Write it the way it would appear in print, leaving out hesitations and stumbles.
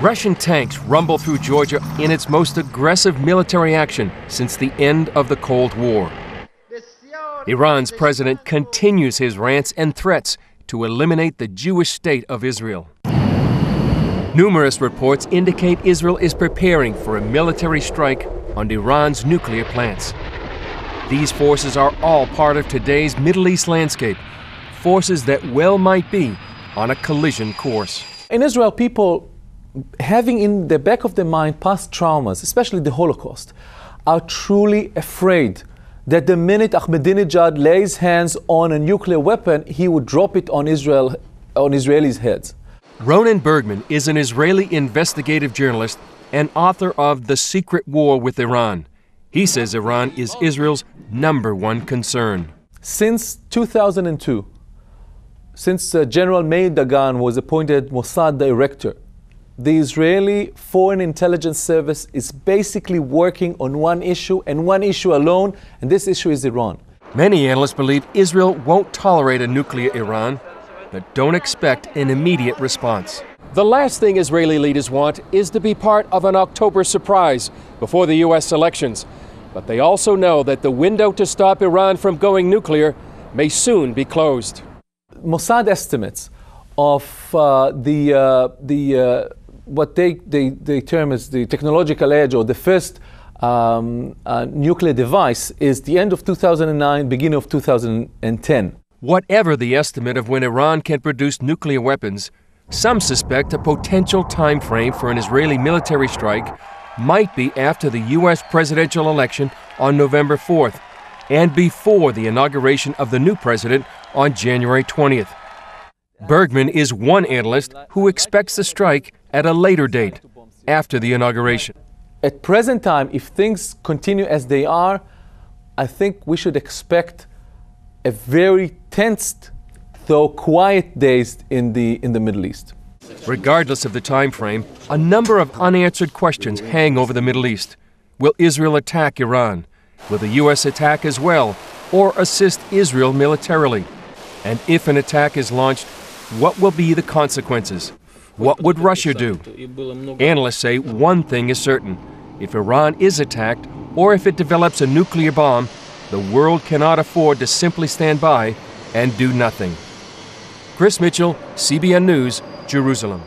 Russian tanks rumble through Georgia in its most aggressive military action since the end of the Cold War. Iran's president continues his rants and threats to eliminate the Jewish state of Israel. Numerous reports indicate Israel is preparing for a military strike on Iran's nuclear plants. These forces are all part of today's Middle East landscape, forces that well might be on a collision course. In Israel, people having in the back of their mind past traumas, especially the Holocaust, are truly afraid that the minute Ahmadinejad lays hands on a nuclear weapon, he would drop it on Israelis' heads. Ronen Bergman is an Israeli investigative journalist and author of The Secret War with Iran. He says Iran is Israel's #1 concern. Since 2002, since General Meir Dagan was appointed Mossad director, the Israeli Foreign Intelligence Service is basically working on one issue and one issue alone, and this issue is Iran. Many analysts believe Israel won't tolerate a nuclear Iran, but don't expect an immediate response. The last thing Israeli leaders want is to be part of an October surprise before the U.S. elections. But they also know that the window to stop Iran from going nuclear may soon be closed. Mossad estimates of what they term as the technological edge, or the first nuclear device, is the end of 2009, beginning of 2010. Whatever the estimate of when Iran can produce nuclear weapons, some suspect a potential time frame for an Israeli military strike might be after the U.S. presidential election on November 4th and before the inauguration of the new president on January 20th. Bergman is one analyst who expects the strike at a later date, after the inauguration. At present time, if things continue as they are, I think we should expect a very tensed, though quiet days in the Middle East. Regardless of the time frame, a number of unanswered questions hang over the Middle East. Will Israel attack Iran? Will the U.S. attack as well, or assist Israel militarily? And if an attack is launched, what will be the consequences? What would Russia do? Analysts say one thing is certain. If Iran is attacked, or if it develops a nuclear bomb, the world cannot afford to simply stand by and do nothing. Chris Mitchell, CBN News, Jerusalem.